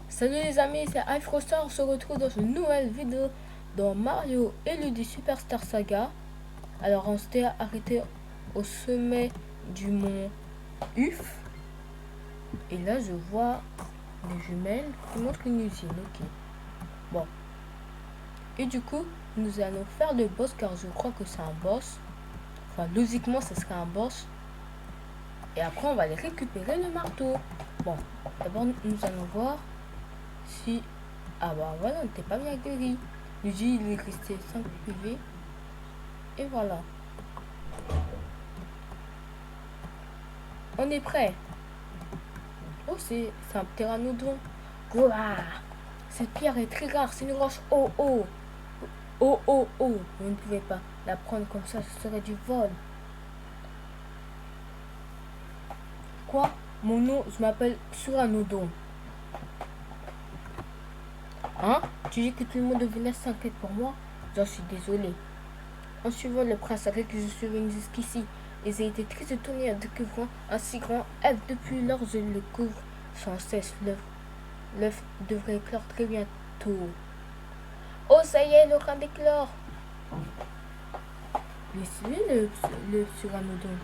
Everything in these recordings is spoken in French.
Salut les amis, c'est iFroster, on se retrouve dans une nouvelle vidéo dans Mario et Luigi Superstar Saga. Alors on s'était arrêté au sommet du mont Uf. Et là je vois les jumelles qui montrent une usine, ok. Bon. Et du coup, nous allons faire le boss car je crois que c'est un boss. Enfin, logiquement, ce serait un boss. Et après, on va aller récupérer le marteau. Bon, d'abord, nous allons voir si... Ah bah voilà, on n'était pas bien guéri. Luigi, il est resté 5 PV. Et voilà. On est prêt. Oh, c'est un pteranodon. Ouah. Cette pierre est très rare, c'est une roche. Oh, oh. Oh, oh, oh. Vous ne pouvez pas la prendre comme ça, ce serait du vol. Quoi? Mon nom, je m'appelle Pteranodon. Hein? Tu dis que tout le monde venait s'inquiète pour moi? J'en suis désolé. En suivant le prince avec que je suis venu jusqu'ici, ils ont été très étonnés en découvrant un si grand œuf. Depuis lors, je le couvre sans cesse. L'œuf devrait éclore très bientôt. Oh, ça y est, le train d'éclore. Mais c'est lui le pteranodon.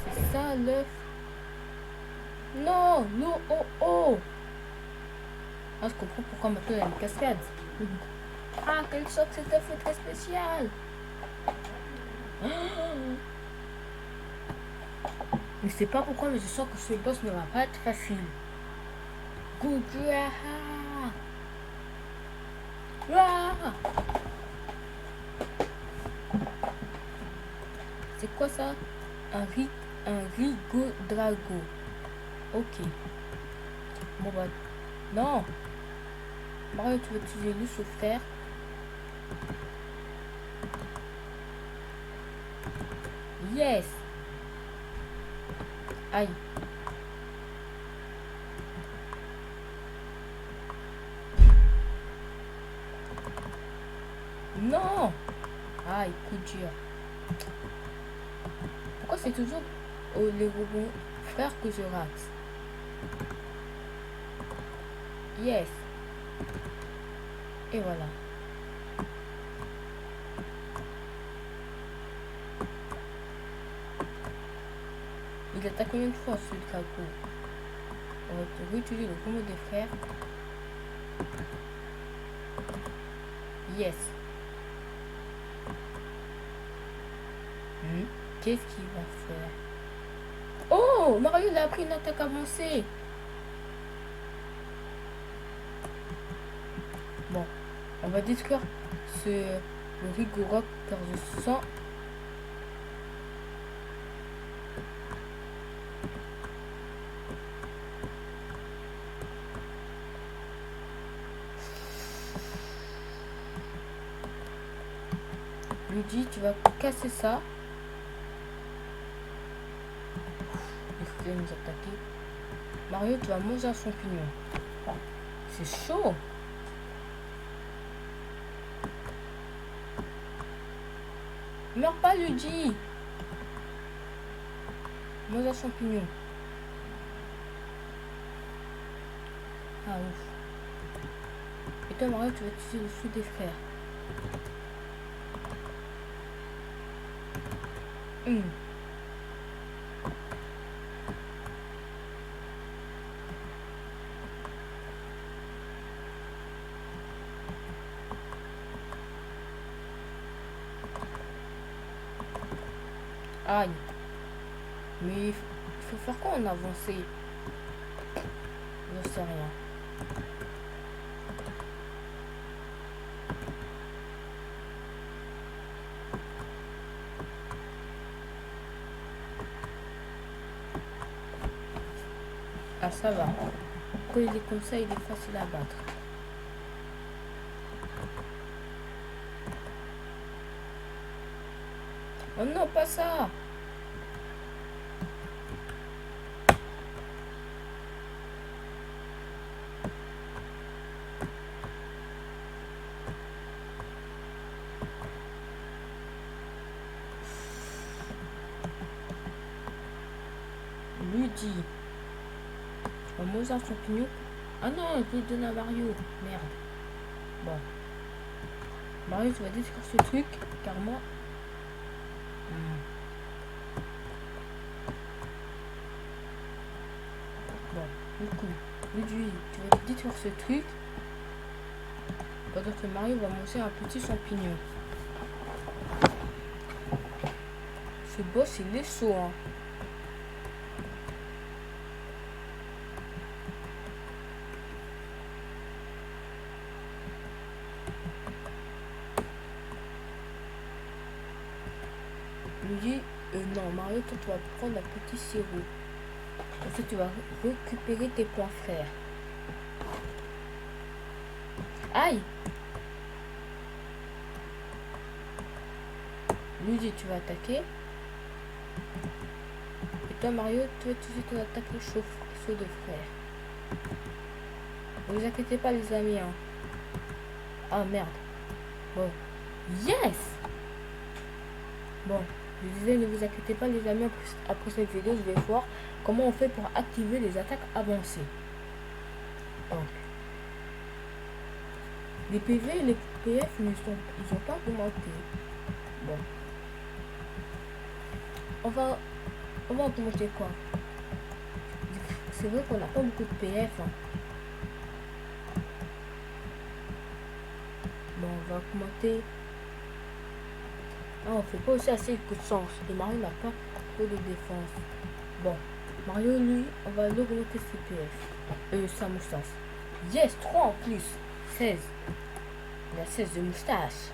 C'est ça l'œuf. Non, non, oh, oh. Ah, je comprends pourquoi maintenant il y a une cascade. Ah, quel choc, cet œuf est très spécial. Je ne sais pas pourquoi, mais je sens que ce boss ne va pas être facile. Coucou, ah, ah. C'est quoi ça? Un Rigodrago. Ok. Bon bah. Non. Mario, tu veux utiliser le sauveterre? Yes. Aïe. Non. Aïe, coup dur. Pourquoi c'est toujours les robots frères que je rate? Yes. Et voilà. Il attaque combien de fois ce dragon? On va réutiliser le combo des frères. Yes. Qu'est-ce qu'il va faire? Oh, Mario, il a pris une attaque avancée. Bon, on va détruire le Rigorock car je sens... Luigi, tu vas casser ça. Il va nous attaquer. Mario, tu vas manger un champignon. C'est chaud. Meurs pas, Luigi. Mange un champignon. Ah ouf. Et toi, Mario, tu vas utiliser le sou des frères. Aïe. Mais il faut faire quoi en avancée? Je sais rien. Ah, ça va. Quand il est comme ça, il est facile à battre. Oh non, pas ça! Luigi. On mange un champignon Ah non, je l'ai donné à Mario. Merde. Bon. Mario, tu vas détruire ce truc, car moi... Bon, du coup, Luigi, tu vas détruire ce truc, pendant que Mario va manger un petit champignon. Ce boss, il est chaud, hein. Luigi, non, Mario, toi, tu vas prendre un petit sirop. Ensuite, tu vas récupérer tes points frères. Aïe! Luigi, tu vas attaquer. Et toi, Mario, tu vas utiliser ton attaque chaud de frère. Ne vous inquiétez pas, les amis, hein. Ah, merde. Bon. Yes! Bon, je disais, ne vous inquiétez pas, les amis, après cette vidéo, je vais voir comment on fait pour activer les attaques avancées. Donc, les PV et les PF, ils ont pas augmenté. Bon. On va augmenter quoi? C'est vrai qu'on n'a pas beaucoup de PF. Hein. Bon, on va augmenter. Ah, on fait pas aussi assez de puissance. Et Mario n'a pas trop de défense. Bon, Mario, lui, on va l'augmenter ses PF. Sa moustache. Yes, 3 en plus. 16. Il a 16 de moustache.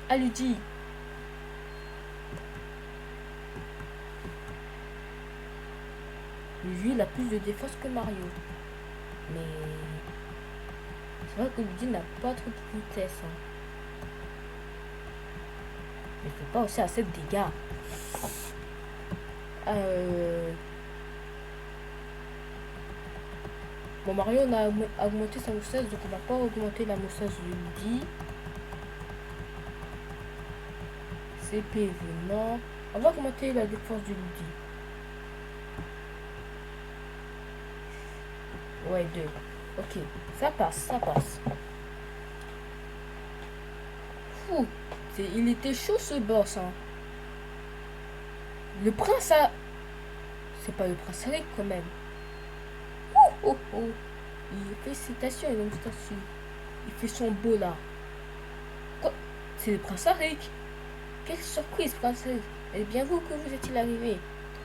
Ah, Luigi. Lui, il a plus de défense que Mario. Mais c'est vrai que Luigi n'a pas trop de vitesse. Hein. Il fait pas aussi assez de dégâts. Bon, Mario, on a augmenté sa moustache, donc on va pas augmenter la moustache de Luigi. CPV, non. On va augmenter la défense de Luigi. Ouais, 2. Ok, ça passe, ça passe. Fou, il était chaud ce boss. Hein. Le prince a... C'est pas le prince Eric quand même. Oh. Il fait citation et donc statue. Il fait son beau là. Quoi? C'est le prince Eric. Quelle surprise, prince Eric. Et bien vous que vous êtes-il arrivé?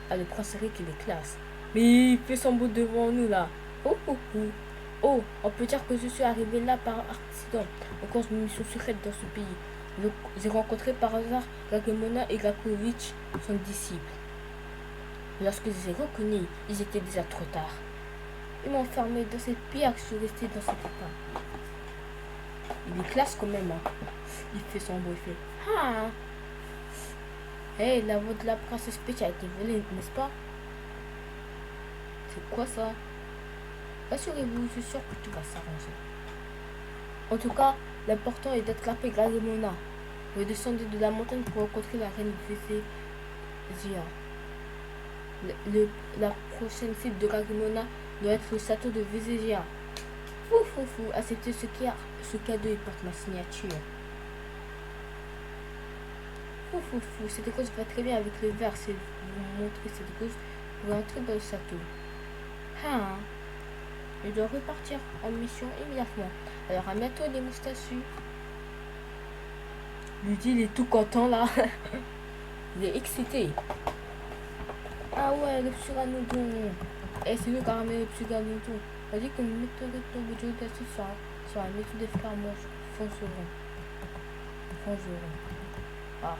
Ah, le prince Eric, il est classe. Mais il fait son beau devant nous là. Oh, on peut dire que je suis arrivé là par accident. On cause une mission secrète dans ce pays. Donc, j'ai rencontré par hasard Gagemona et Gakovic, son disciple. Lorsque je les ai reconnus, ils étaient déjà trop tard. Ils m'ont enfermé dans cette pierre que je suis resté dans cet état. Il est classe quand même. Hein. Il fait son beau, il fait ah. Hey, la voix de la princesse Peach a été volée, n'est-ce pas? C'est quoi ça? Rassurez-vous, je suis sûr que tout va s'arranger. En tout cas, l'important est d'attraper Gagemona. Je descendais de la montagne pour rencontrer la reine Vézésia. La prochaine cible de Gagemona doit être le château de Vézésia. Fou, acceptez ce cadeau et porte ma signature. Fou, cette cause va très bien avec le verre. C'est vous montrer cette cause pour entrer dans le château. Ah, je dois repartir en mission immédiatement. Alors à bientôt les moustachus. Luigi, il est tout content là. Il est excité. Ah ouais, le psuranodon. Eh, c'est nous qui avons le psuranodon. On a dit que nous mettrions tomber de glace sur la méthode des frères foncerons. Ah,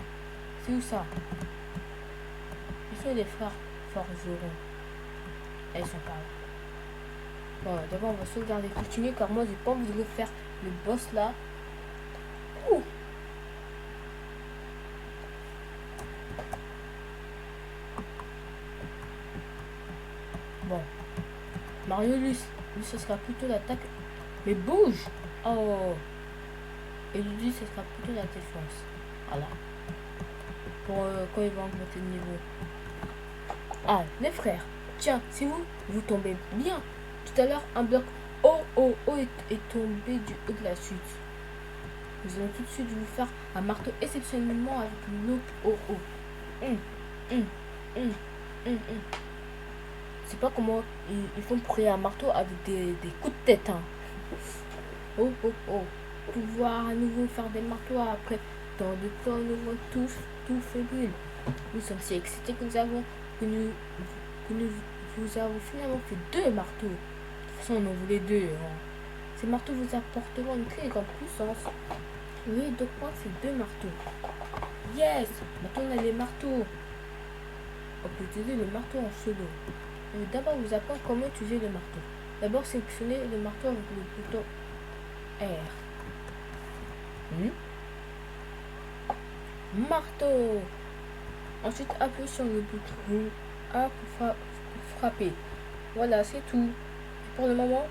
c'est où ça? Ils sont les frères forgerons. Ils sont pas là. Bon, d'abord on va sauvegarder, continuer car moi j'ai pas envie de refaire le boss là. Ouh. Bon, Mario lui ce sera plutôt l'attaque. Mais bouge. Oh. Et lui ce sera plutôt la défense. Voilà. Pour quand il va augmenter le niveau. Ah, les frères. Tiens, c'est vous tombez bien. Tout Tout à l'heure, un bloc oh est tombé du haut de la chute. Nous allons tout de suite vous faire un marteau exceptionnellement avec une loupe oh. Je sais pas comment ils font pour créer un marteau avec des coups de tête. Hein. Oh. Pouvoir à nouveau faire des marteaux après tant de temps, nous tout fébrile. Nous sommes si excités que nous avons finalement fait 2 marteaux. De toute façon, on en voulait 2. Hein. Ces marteaux vous apporteront une très grande puissance. Oui, donc moi, c'est 2 marteaux. Yes! Maintenant, on a les marteaux. On peut utiliser le marteau en solo. Je vais d'abord vous apprendre comment utiliser le marteau. D'abord, sélectionnez le marteau avec le bouton R. Marteau. Ensuite, appuyez sur le bouton A pour frapper. Voilà, c'est tout. Et pour le moment,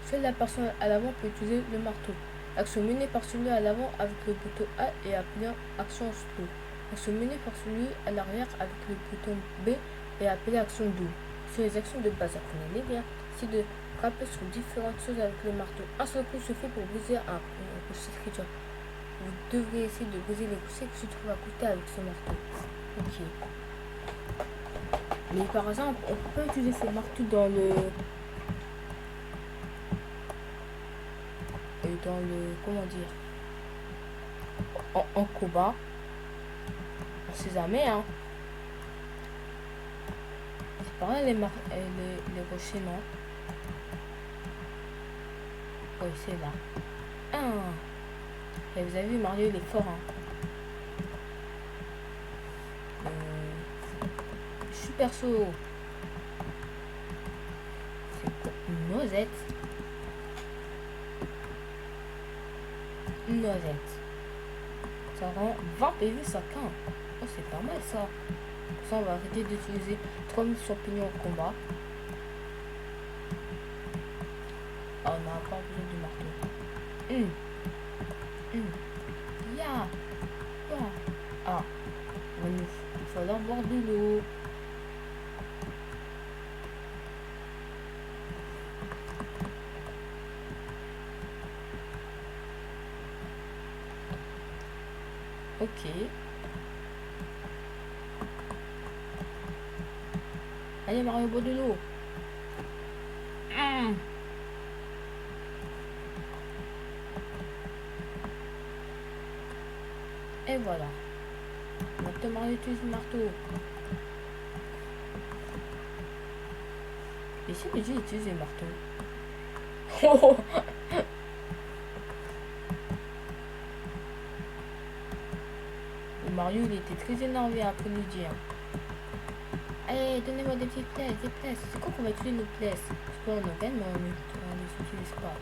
seule la personne à l'avant peut utiliser le marteau. Action menée par celui à l'avant avec le bouton A et appeler action slow. Action menée par celui à l'arrière avec le bouton B et appeler action double. Sur les actions de base, apprenez-les bien. C'est de frapper sur différentes choses avec le marteau. Un seul coup suffit pour briser un coucher d'écriture. Vous devrez essayer de briser les coussins qui se trouvent à côté avec ce marteau. Ok. Mais par exemple, on peut pas utiliser ce marteau dans le comment dire, en combat. On sait jamais, hein. C'est pareil les rochers, non? Oui, c'est là. Et vous avez vu, Mario, il est fort, hein. Super saut. C'est quoi? Une noisette. Ça rend 20 PV chacun. Oh, c'est pas mal ça. Ça, on va arrêter d'utiliser 3000 champignons en combat. Ah, on n'a pas besoin du marteau. Ah, il va falloir boire de l'eau. Ok. Allez Mario, bois de l'eau. Et voilà. Maintenant Mario utilise le marteau. Et si j'ai utilisé le marteau? Mario, il était très énervé après nous dire. Allez, donnez-moi des petites pièces, des pièces. C'est quoi qu'on va utiliser nos pièces? Parce qu'on en gagne, mais on ne les utilise pas.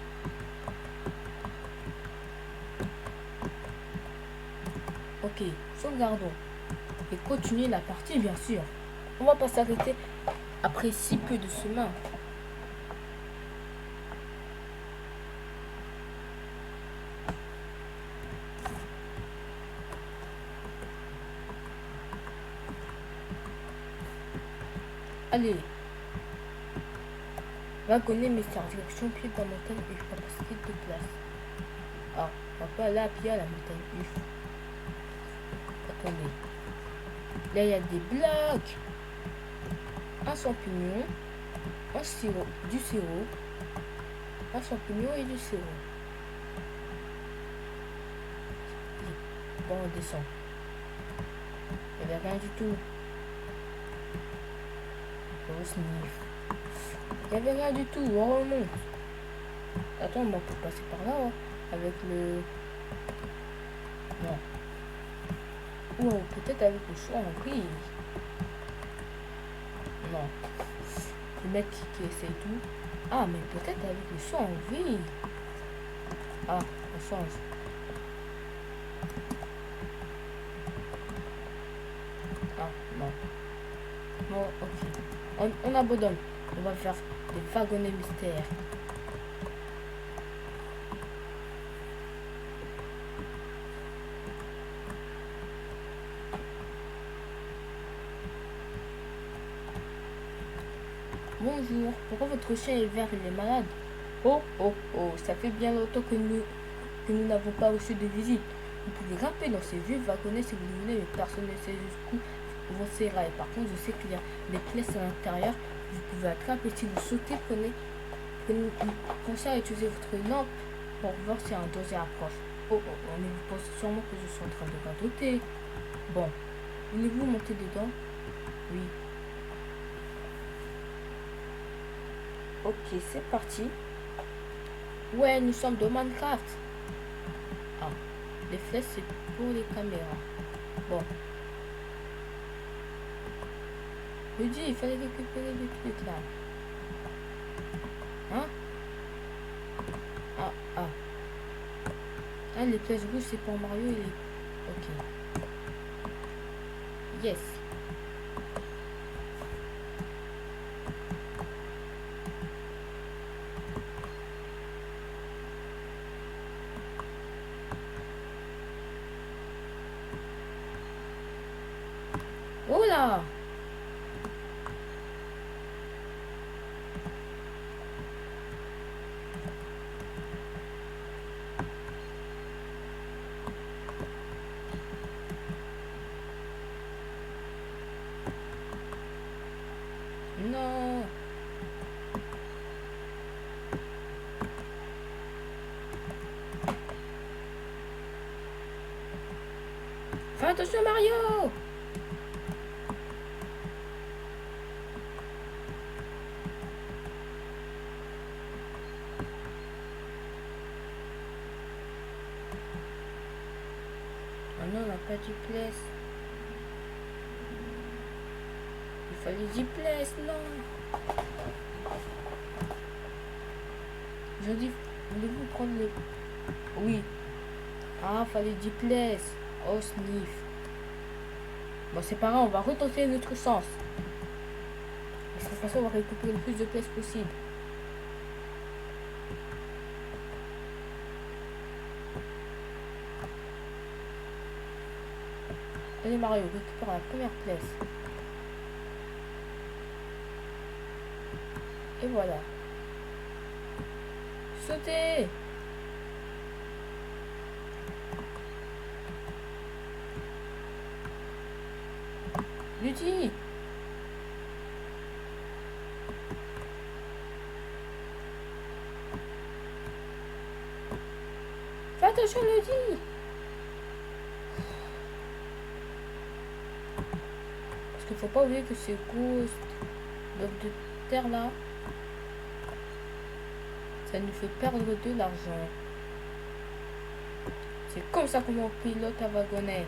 Ok, sauvegardons. Et continuer la partie, bien sûr. On va pas s'arrêter après si peu de chemin. Allez. Wagonner mystère. Direction pied dans la montagne et capacité de place. Ah, on va pas aller à pied à la montagne. Attendez. Là, il y a des blocs. Un champignon. Un sirop. Du sirop. Un champignon et du sirop. Bon, on descend. Il n'y avait rien du tout. On sniff. Il n'y avait rien du tout. On remonte. Attends, on peut passer par là, hein, avec le... Non. Ou peut-être avec le choix en gris. Non. Le mec qui essaye tout. Ah, mais peut-être avec le choix en gris. Ah, on change. Ah, non. Bon, ok. On abandonne. On va faire des wagonnets mystères. Bonjour, pourquoi votre chien est vert, il est malade? Oh, oh, oh, ça fait bien longtemps que nous n'avons pas reçu de visite. Vous pouvez grimper dans ces vieux wagonnets si vous voulez, mais personne ne sait jusqu'où vont ces rails. Par contre, je sais qu'il y a des pièces à l'intérieur. Vous pouvez attraper si vous sautez, pensez à utiliser votre lampe pour voir si un danger approche. Oh, oh, oh, mais vous pensez sûrement que je suis en train de radoter. Bon, voulez-vous monter dedans? Oui. Ok, c'est parti. Ouais, nous sommes dans Minecraft. Ah, les flèches, c'est pour les caméras. Bon. Je dis, il fallait récupérer les trucs là. Hein? Ah, ah. Ah, les flèches rouges, c'est pour Mario et les... Ok. Yes. Oh là! Non! Fais attention, Mario! Ah non, on n'a pas de place. Il fallait 10 places, non. Je dis, voulez-vous prendre le... Oui. Ah, fallait 10 places. Oh, sniff. Bon, c'est pas grave, on va retenter notre sens. De cette façon, on va récupérer le plus de places possible. Allez, Mario, récupère la première place. Et voilà. Sautez! Ludy! Fais attention, Ludy! Parce qu'il faut pas oublier que ces grosses blocs de terre là, ça nous fait perdre de l'argent. C'est comme ça qu'on pilote un wagonnet.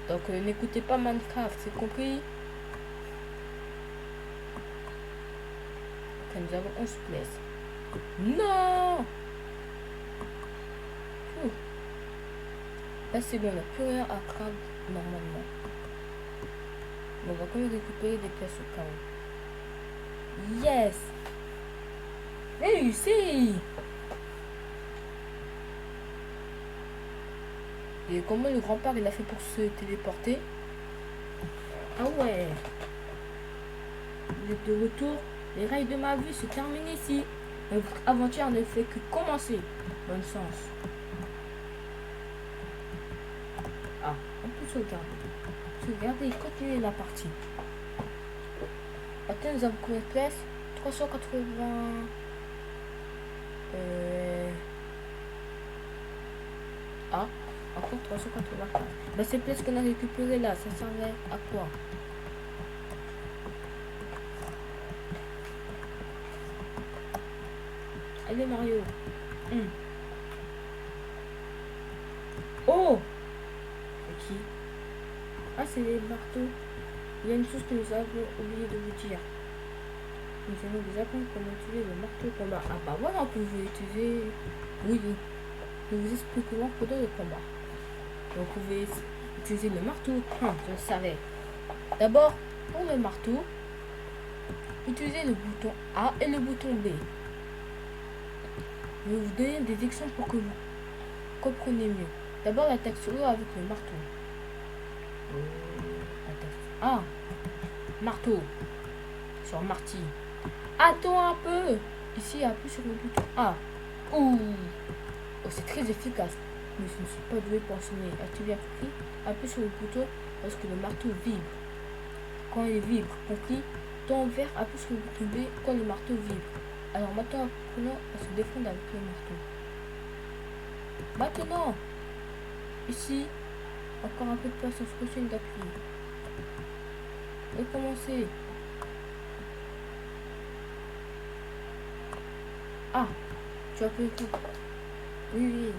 Donc n'écoutez pas Minecraft, c'est compris? Ok, nous avons 11 places. Non! Ouh. Là c'est bon, on n'a plus rien à craindre normalement. Mais on va quand même récupérer des places au cas où. Yes! Réussi! Et comment le grand-père il a fait pour se téléporter? Ah ouais! Vous êtes de retour. Les rails de ma vie se terminent ici. Notre aventure ne fait que commencer. Bonne chance. Ah, on peut sauvegarder. Sauvegarder et continuer la partie. Attends, nous avons combien de places? 380. Ah, encore 384. Bah, ces places qu'on a récupérées là, ça servait à quoi? Allez Mario. Oh! C'est qui? Ah, c'est les marteaux. Il y a une chose que nous avons oublié de vous dire. Nous allons vous apprendre comment utiliser le marteau de combat. Ah bah voilà, on peut utiliser... Oui, nous vous expliquerons pendant le combat. Donc vous pouvez utiliser le marteau. Je le savais. D'abord, pour le marteau, utilisez le bouton A et le bouton B. Je vais vous donner des exemples pour que vous compreniez mieux. D'abord, l'attaque solo avec le marteau. Ah, marteau sur Marty. Attends un peu. Ici, appuie sur le bouton A. Ouh. Oh, c'est très efficace. Mais je ne suis pas doué pour enseigner. As-tu bien compris? Appuie sur le bouton lorsque le marteau vibre. Quand il vibre, compris? Ton vert appuie sur le bouton B quand le marteau vibre. Alors maintenant, apprenons à se défendre avec le marteau. Maintenant, ici, encore un peu de patience, continue d'appuyer. Recommencer. Ah, tu as appuyé tout. Oui, oui.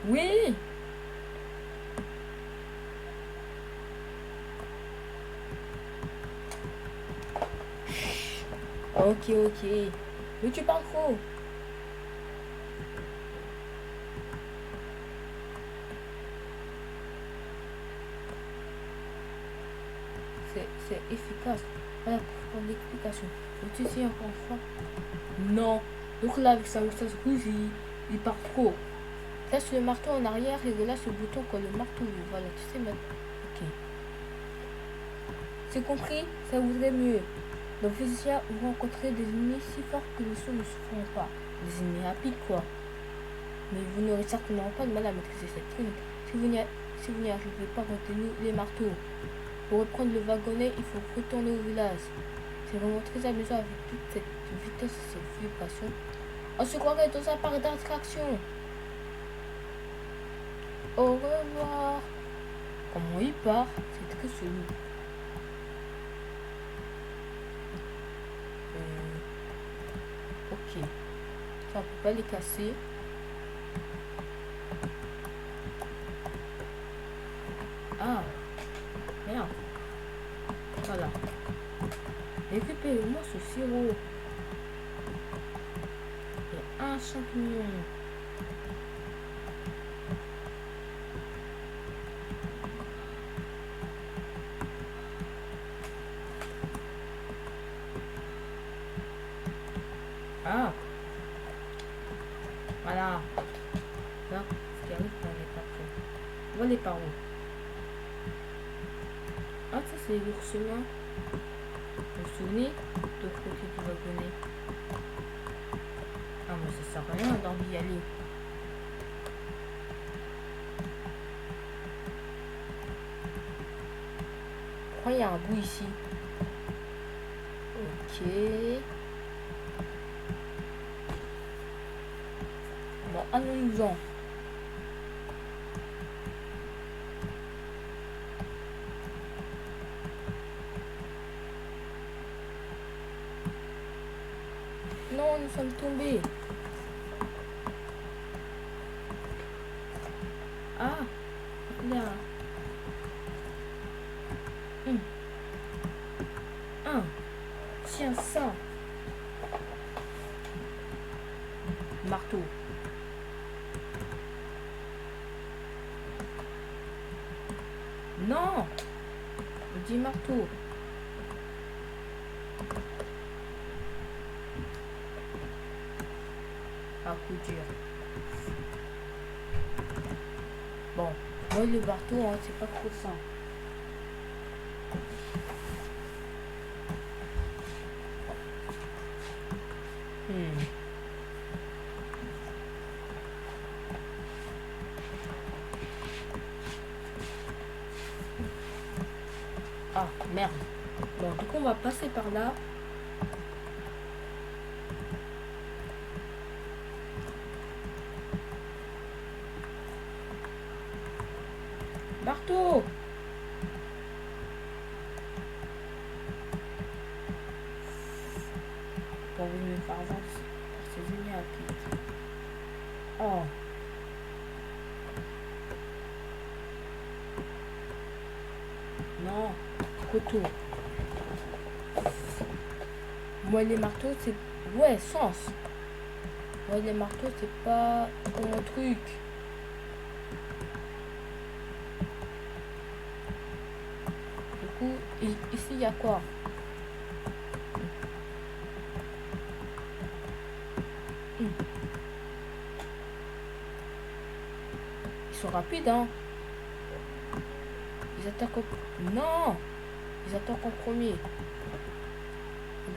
Oui. Ok, ok. Mais tu parles trop. C'est efficace. Voilà pour l'explication. Tu sais encore une fois? Non. Donc là, avec sa moustache rouge, il part trop. Laisse le marteau en arrière et relâche le bouton quand le marteau veut. Voilà, tu sais maintenant. Ok. C'est compris? Ça voudrait mieux. Dans Physicien, vous rencontrez des ennemis si forts que les sauts ne se feront pas. Des ennemis rapides, quoi. Mais vous n'aurez certainement pas de mal à maîtriser cette technique. Si vous n'y arrivez pas, retenez les marteaux. Pour reprendre le wagonnet, il faut retourner au village. C'est vraiment très amusant avec toute cette vitesse et cette vibration. On se croirait dans un parc d'attractions. Au revoir. Comment il part? C'est très chelou. Ok. Ça, on peut pas les casser. Ah. Merde. Voilà. Récupérez-moi ce sirop. Et un champignon. Ah. Voilà. Là, ce qui arrive quand on n'est pas prêt. On va aller par où? Ah, ça c'est l'ours noir. Vous vous souvenez? De l'autre côté du wagonnet. Ah, mais ça sert à rien d'y aller. Pourquoi il y a un bout ici? Ok. Bon, allons-nous-en. Non, nous sommes tombés. Ah, là. Tiens ça. Marteau. Non. On dit marteau. À coup dur. Bon, moi le marteau, hein, c'est pas trop ça. Ah, merde. Bon, du coup, on va passer par là. Marteau. Pour venir faire avancer. C'est venu à pied. Oh. Non. Couteau. Moi, les marteaux, c'est... Ouais, sens. Moi, les marteaux, c'est pas mon truc. Du coup, ici, il y a quoi? Ils sont rapides, hein. Ils attaquent en... Non. Ils attaquent en premier.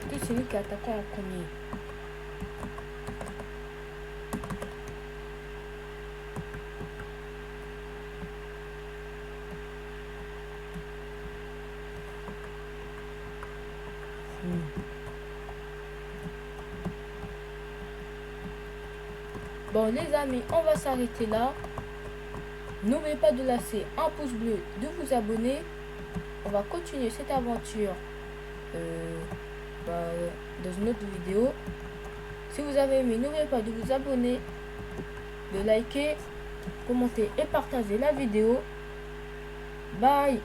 Peut-être c'est nous qui attaquons en premier. Bon les amis, on va s'arrêter là. N'oubliez pas de laisser un pouce bleu, de vous abonner. On va continuer cette aventure dans une autre vidéo. Si vous avez aimé, n'oubliez pas de vous abonner, de liker, commenter et partager la vidéo. Bye.